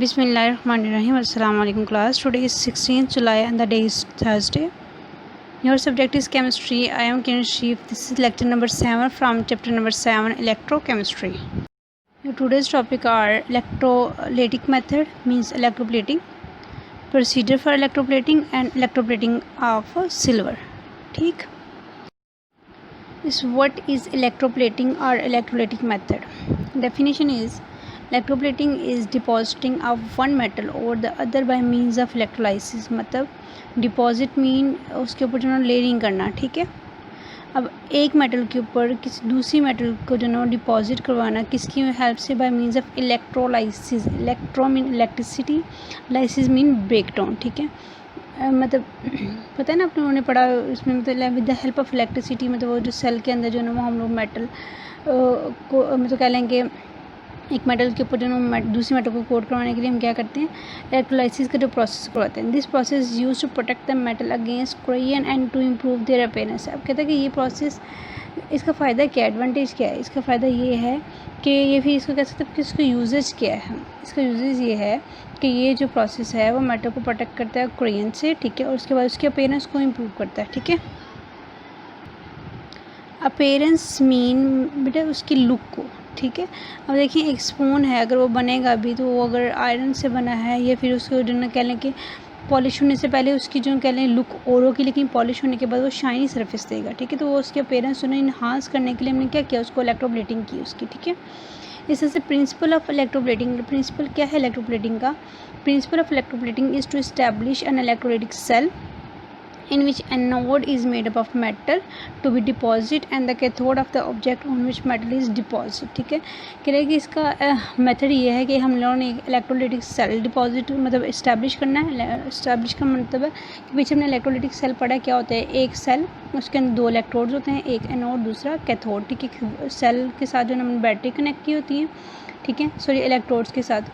Bismillahirrahmanirrahim. Assalamu alaikum class. Today is 16th July and the day is Thursday. Your subject is chemistry. I am Kiran Sheif. This is lecture number 7 from chapter number 7 electrochemistry. Your today's topic are electrolytic method means electroplating, procedure for electroplating and electroplating of silver. ठीक. What is electroplating or electrolytic method? Definition is electroplating is depositing of one metal over the other by means of electrolysis. मतलब deposit mean उसके ऊपर जो है layering करना. ठीक है. अब एक मेटल के ऊपर किसी दूसरी मेटल को जो है डिपॉजिट करवाना किसकी हेल्प से? By means of electrolysis. Electro mean electricity, lysis mean break down. ठीक है. मतलब पता है ना अपने उन्होंने पढ़ा इसमें, मतलब with the help of electricity, मतलब वो जो सेल के अंदर जो है वो हम लोग मेटल को मतलब कह लेंगे एक मेटल के ऊपर जो दूसरी मेटल को कोट करवाने के लिए हम क्या करते हैं? इलेक्ट्रोलाइसिस का जो प्रोसेस करवाते हैं. This process use to protect the metal against corrosion and to improve their appearance. अब कहते हैं कि ये प्रोसेस, इसका फ़ायदा क्या है, एडवांटेज क्या है? इसका फ़ायदा ये है कि ये फिर इसको कह सकते हैं कि इसका यूजेज क्या है. इसका यूजेज ये है कि ये जो प्रोसेस है वो मेटल को प्रोटेक्ट करता है कोरोजन से. ठीक है. और उसके बाद उसके अपीयरेंस को इम्प्रूव करता है. ठीक है. अपीयरेंस मीन बेटा उसकी लुक को. ठीक है. अब देखिए एक स्पून है, अगर वो बनेगा भी तो वो अगर आयरन से बना है या फिर उसको जो ना कह लें कि पॉलिश होने से पहले उसकी जो कह लें लुक और होगी, लेकिन पॉलिश होने के बाद वो शाइनी सरफेस देगा. ठीक है. तो वो उसके अपीयरेंस उन्हें इन्हांस करने के लिए हमने क्या किया? उसको इलेक्ट्रोप्लेटिंग की उसकी. ठीक है. इस तरह से प्रिंसिपल ऑफ इलेक्ट्रोप्लेटिंग. प्रिंसिपल क्या है इलेक्ट्रोप्लेटिंग का? Principle of electroplating is to establish an electrolytic cell in which anode is made up of metal to be deposited and the cathode of the object on which metal is deposited. ठीक है. कह रहे कि इसका method ये है कि हम लोगों ने एक इलेक्ट्रोलाइटिक सेल डिपॉजिट मतलब इस्टेब्लिश करना है. इस्टेब्लिश का मतलब है कि पीछे हमने इलेक्ट्रोलाइटिक सेल पढ़ा. क्या होता है? एक सेल, उसके अंदर दो इलेक्ट्रोड्स होते हैं, एक एनोड दूसरा कैथोड. ठीक है. सेल के साथ जो हमने बैटरी कनेक्ट की होती है. ठीक है. सॉरी इलेक्ट्रोड्स के साथ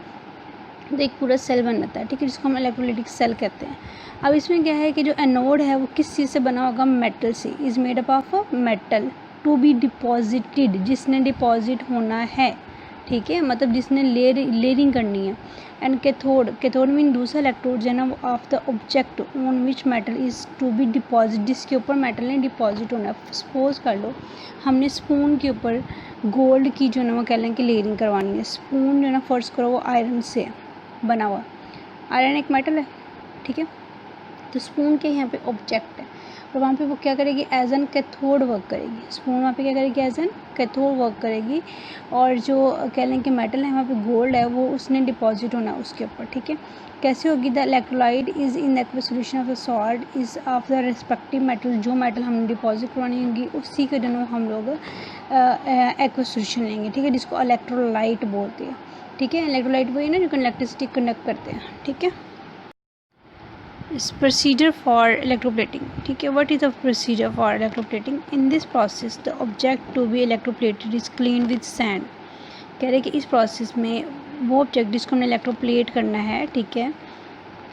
तो एक पूरा सेल बन जाता है. ठीक है. जिसको हम इलेक्ट्रोलाइटिक सेल कहते हैं. अब इसमें क्या है कि जो एनोड है वो किस चीज़ से बना होगा? मेटल से. Is made up of metal to be deposited, जिसने डिपॉजिट होना है. ठीक है. मतलब जिसने लेयरिंग करनी है. एंड कैथोड, कैथोड मीन दूसरा इलेक्ट्रोड जो है ना वो of the object on which metal is to be deposit, जिसके ऊपर मेटल ने डिपॉजिट होना है. सपोज कर लो हमने स्पून के ऊपर गोल्ड की जो है ना वो कह लें कि लेयरिंग करवानी है. स्पून जो है ना फर्स्ट करो वो आयरन से बना हुआ. आयरन एक मेटल है. ठीक है. तो स्पून के यहाँ पे ऑब्जेक्ट है और वहाँ पे वो क्या करेगी? एज एन कैथोड वर्क करेगी. स्पून वहाँ पे क्या करेगी? एज एन कैथोड वर्क करेगी. और जो कह लें कि मेटल है वहाँ पे गोल्ड है वो उसने डिपॉजिट होना उसके ऊपर. ठीक है. कैसे होगी? The electrolyte is in aqueous solution of the salt is of the respective metal. जो मेटल हमने डिपॉजिट करवानी होगी उसी के जो हम लोग एक्वस सोल्यूशन लेंगे. ठीक है. जिसको इलेक्ट्रोलाइट बोलते हैं. ठीक है. इलेक्ट्रोलाइट वही ना जो इलेक्ट्रिसिटी कंडक्ट करते हैं. ठीक है. Procedure for electroplating. ठीक है. What is the procedure for electroplating? In this process the object to be electroplated is cleaned with sand. कह रहे कि इस प्रोसेस में वो ऑब्जेक्ट जिसको हमने इलेक्ट्रोप्लेट करना है. ठीक है.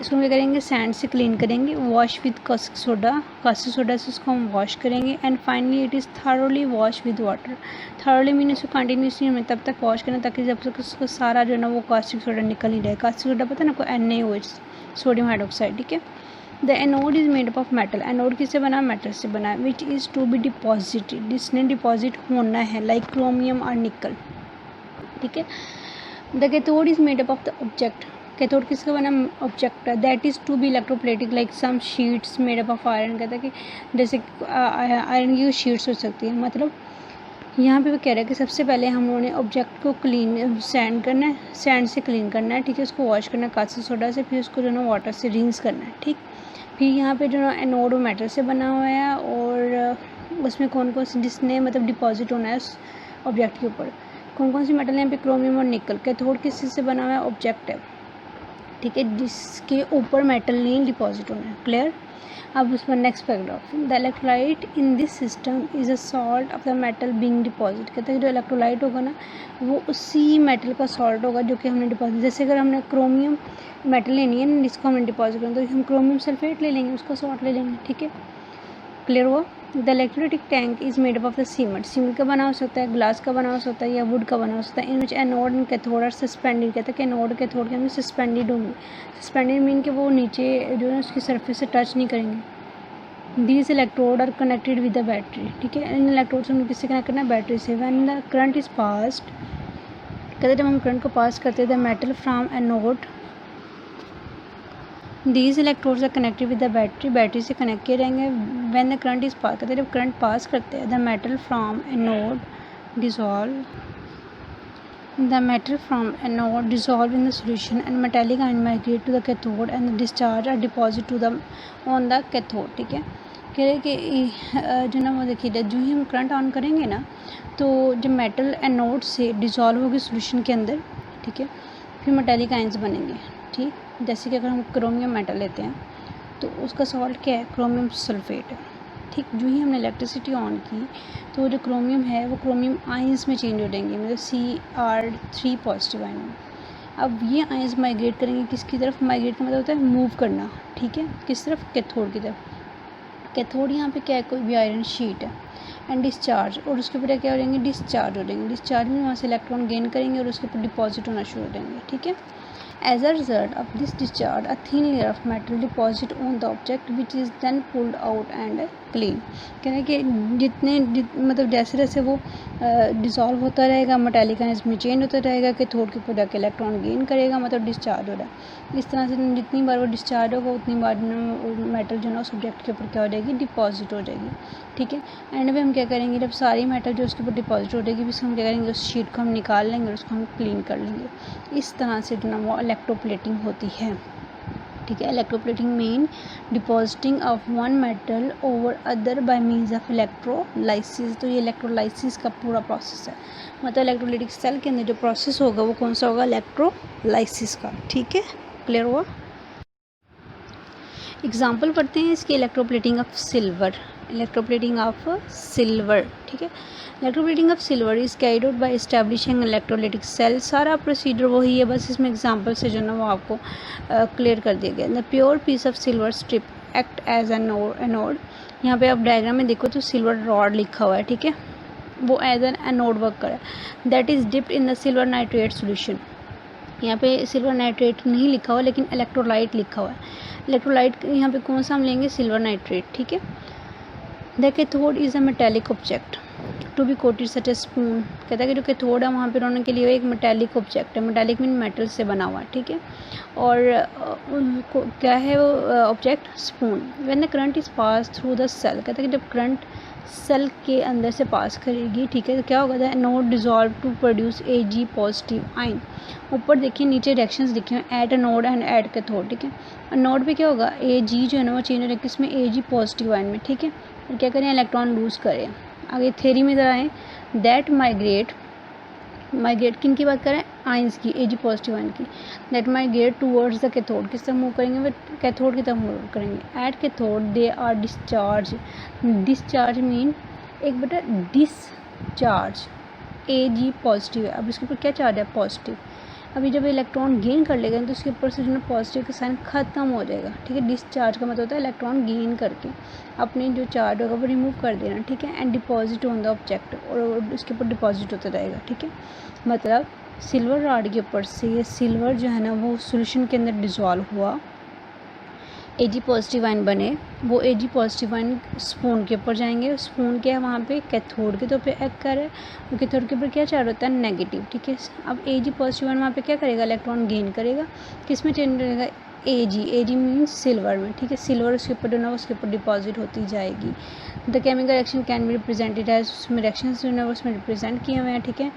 इसको क्या करेंगे? सैंड से क्लीन करेंगे. Wash with caustic soda, caustic soda से उसको हम वॉश करेंगे. And finally it is thoroughly wash with water. Thoroughly mean उसको कंटिन्यूसली हमें तब तक वॉश करना ताकि जब तक उसको सारा जो है ना वो कास्टिक सोडा निकल ही जाए. कास्टिक सोडा पता है ना आपको? NaOH, sodium hydroxide. ठीक है. The anode is made up of metal. Anode किससे बना? मेटल से बना. Which is to be deposited, जिसने डिपॉजिट होना है, लाइक क्रोमियम और निकल. ठीक है. The cathode is made up of the object. Cathode किसका बना? Object. That is to be electroplated like some sheets made up of iron. कहता है कि जैसे आयरन की शीट्स हो सकती है. मतलब यहाँ पे वो कह रहा है कि सबसे पहले हम लोगों ने ऑब्जेक्ट को क्लीन सैंड करना है, सैंड से क्लीन करना है. ठीक है. उसको वॉश करना है कास्टिक सोडा से, फिर उसको जो है वाटर से रिंस करना है. ठीक. फिर यहाँ पे जो है एनोड मेटल से बना हुआ है और उसमें कौन कौन सी जिसने मतलब डिपॉजिट होना है उस ऑब्जेक्ट के ऊपर. कौन कौन सी मेटल है यहाँ पे? क्रोमियम और निकल. कैथोड किस चीज़ से बना हुआ है? ऑब्जेक्ट है. ठीक है. जिसके ऊपर मेटल नहीं डिपॉजिट होना है. क्लियर. अब उसमें next paragraph. The electrolyte in this system is a salt of the metal being deposit. कहते हैं जो इलेक्ट्रोलाइट होगा ना वो उसी मेटल का सॉल्ट होगा जो कि हमने डिपॉजिट. जैसे अगर हमने क्रोमियम मेटल लेनी है ना जिसको हमने डिपॉजिट करना तो हम क्रोमियम सल्फेट ले लेंगे, उसका सॉल्ट ले लेंगे. ठीक है. क्लियर हुआ? The electrolytic tank is made up of the cement का बना हो सकता है, ग्लास का बना हो सकता है या वुड का बना हो सकता है। In which anode and cathode are suspended, कहते हैं कि एनोड कैथोड के अंदर सस्पेंडेड होंगे। सस्पेंडेड मीन कि वो नीचे जो है उसकी सरफेस से टच नहीं करेंगे। These electrode are connected with the battery, ठीक है। इन इलेक्ट्रोड से हमें किससे कनेक्ट करना है? बैटरी से। When the current is passed, कहते हैं जब हम करंट को पास करते हैं the metal from anode, these electrodes are connected with the battery, battery से कनेक्ट किए रहेंगे। When the current is pass, कहते हैं जब करंट पास करते हैं the metal from anode dissolve, the metal from anode dissolve in the solution and metallic ion migrate to the cathode and the discharge are deposit to the on the cathode, ठीक है। कह रहे कि जो ना वो देखिए जो ही हम करंट ऑन करेंगे ना तो जब मेटल एनोड से डिसॉल्व होगी सॉल्यूशन के अंदर, ठीक है, फिर मेटेलिक आयंस बनेंगे, ठीक। जैसे कि अगर हम क्रोमियम मेटल लेते हैं तो उसका सॉल्ट क्या है? क्रोमियम सल्फेट है, ठीक। जो ही हमने इलेक्ट्रिसिटी ऑन की तो जो क्रोमियम है वो क्रोमियम आयंस में चेंज हो जाएंगे, मतलब Cr3 पॉजिटिव आयन में। अब ये आयंस माइग्रेट करेंगे किसकी तरफ? माइग्रेट का मतलब होता है मूव करना, ठीक है। किस तरफ? कैथोड की तरफ। कैथोड यहाँ पे क्या है? कोई भी आयरन शीट है। एंड डिस्चार्ज, और उसके ऊपर क्या हो जाएंगे? डिस्चार्ज हो जाएंगे। डिस्चार्ज में वहाँ से इलेक्ट्रॉन गेन करेंगे और उसके ऊपर डिपॉजिट होना शुरू हो जाएंगे, ठीक है। As a result of this discharge, a thin layer of metal deposit on the object, which is then pulled out and clean. कह रहे हैं कि मतलब जैसे जैसे वो डिसॉल्व होता रहेगा, मेटेलिक आयंस में चेंज होता रहेगा, कि थोड़ के ऊपर जाके इलेक्ट्रॉन गेन करेगा, मतलब डिस्चार्ज हो रहा है। इस तरह से जितनी बार वो डिस्चार्ज होगा उतनी बार मेटल जो है उस ऑब्जेक्ट के ऊपर क्या हो जाएगी? डिपॉजिट हो जाएगी, ठीक है। एंड में हम क्या करेंगे? जब सारी मेटल जो उसके ऊपर डिपॉजिट हो जाएगी फिर हम क्या करेंगे? उस शीट को हम निकाल लेंगे और उसको हम क्लीन कर लेंगे। इस तरह से जो ना वो इलेक्ट्रोप्लेटिंग होती है, ठीक है। Electroplating mean depositing of one metal over other by means of electrolysis. तो ये इलेक्ट्रोलाइसिस का पूरा प्रोसेस है, मतलब इलेक्ट्रोलाइटिक सेल के अंदर जो प्रोसेस होगा वो कौन सा होगा? इलेक्ट्रोलाइसिस का, ठीक है। क्लियर हुआ? एग्जाम्पल पढ़ते हैं इसके। Electroplating of silver, electroplating of silver, ठीक है। Electroplating of silver is carried out by establishing electrolytic cell. सारा प्रोसीजर वही है, बस इसमें एग्जांपल से जो ना वो आपको क्लियर कर दिया गया। The pure piece of silver strip act as anode. यहाँ पे आप डायग्राम में देखो तो सिल्वर रॉड लिखा हुआ है, ठीक है, वो एज एन एनोड वर्क कर रहा है। That is dipped in the silver nitrate solution. यहाँ पे सिल्वर नाइट्रेट नहीं लिखा हुआ लेकिन इलेक्ट्रोलाइट लिखा हुआ है। इलेक्ट्रोलाइट यहाँ पे कौन सा हम लेंगे? सिल्वर नाइट्रेट, ठीक है। The cathode is a metallic object to be coated such a spoon. कहता है कि जो कैथोड है वहाँ पे रहने के लिए एक मेटेलिक ऑब्जेक्ट है। मेटेलिक मीन मेटल से बना हुआ है, ठीक है। और क्या है वो ऑब्जेक्ट? Spoon. When the current is pass through the cell, कहता है कि जब करंट सेल के अंदर से पास करेगी, ठीक है, तो क्या होगा? The anode dissolve to produce Ag positive ion. ऊपर देखिए नीचे रिएक्शंस लिखे हैं, at anode and at cathode, ठीक है। एनोड पे क्या होगा? Ag जो है ना वो चेंज हो जाएगा किसमें? Ag पॉजिटिव आयन में, ठीक है। और क्या करें? इलेक्ट्रॉन लूज करें। आगे थ्योरी में ज़रा आए। दैट माइग्रेट किन की बात करें? आयंस की, Ag पॉजिटिव आयन की। That migrate towards the cathode, किस तरफ मूव करेंगे? वे कैथोड की तरफ मूव करेंगे। At cathode they are discharge. Discharge mean एक बेटा डिस्चार्ज, Ag पॉजिटिव है, अब इसके ऊपर क्या चार्ज है? पॉजिटिव। अभी जब इलेक्ट्रॉन गेन कर लेगा तो उसके ऊपर से जो पॉजिटिव का साइन खत्म हो जाएगा, ठीक है। डिस्चार्ज का मतलब होता है इलेक्ट्रॉन गेन करके अपने जो चार्ज होगा वो रिमूव कर देना, ठीक है। And deposit on the object, और उसके ऊपर डिपॉजिट होता रहेगा, ठीक है। मतलब सिल्वर रॉड के ऊपर से ये सिल्वर जो है ना वो सोल्यूशन के अंदर डिजॉल्व हुआ, Ag पॉजिटिव आयन बने। वो Ag पॉजिटिव आयन स्पून के ऊपर जाएंगे। स्पून क्या है वहाँ पे? कैथोड के तौर पे एक्ट कर रहा है, और कैथोड के ऊपर क्या चार्ज होता है? नेगेटिव, ठीक है। अब Ag पॉजिटिव आयन वहाँ पे क्या करेगा? इलेक्ट्रॉन गेन करेगा। किस में चेंज करेगा? Ag मीन्स सिल्वर में, ठीक है। सिल्वर उसके ऊपर जो ना उसके ऊपर डिपॉजिट होती जाएगी। The chemical reaction can be represented as, उसमें रिएक्शन जो है उसमें रिप्रेजेंट किए हुए हैं, ठीक है।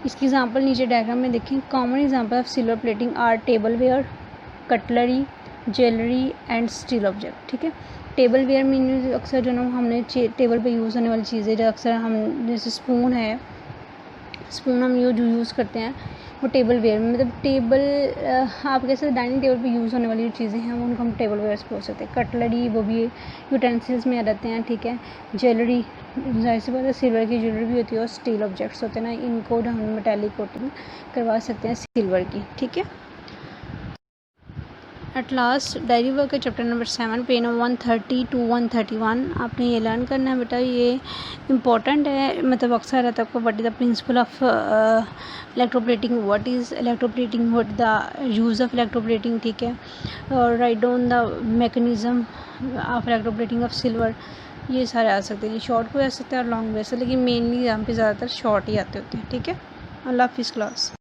इसकी एग्जाम्पल नीचे डायग्राम में देखें। Common example of silver plating are tableware, cutlery, jewellery and steel object, ठीक है। टेबल वेयर मीन अक्सर जो ना हमने टेबल पे यूज़ होने वाली चीज़ें जो अक्सर हम, जैसे स्पून है, स्पून हम यूज़ करते हैं, वो टेबल वेयर में, मतलब टेबल आप कैसे डाइनिंग टेबल पे यूज़ होने वाली जो चीज़ें हैं वो उनको हम टेबल वेयर्स बोल सकते हैं। कटलरी वो भी यूटेंसिल्स में आ जाते हैं, ठीक है। ज्वेलरी जाहिर सी बात है सिल्वर की ज्वेलरी भी होती है, और स्टील ऑब्जेक्ट्स होते हैं ना, इनको जो हम मेटालिक कोटिंग करवा सकते हैं सिल्वर की, ठीक है। एट लास्ट डायरी वर्क है chapter number 7 page number 130 to 131 आपने ये लर्न करना है बेटा। ये इम्पॉर्टेंट है, मतलब अक्सर रहता है आपको what is the principal of electroplating, what is electroplating, what the use of electroplating, ठीक है। और write down the mechanism of electroplating of silver, ये सारे आ सकते हैं। ये शॉर्ट को आ सकते हैं और लॉन्ग भी आ सकते हैं, लेकिन मेनली यहाँ पे ज़्यादातर शॉर्ट ही आते होते हैं, ठीक है। अल्लाह हाफिज़ क्लास।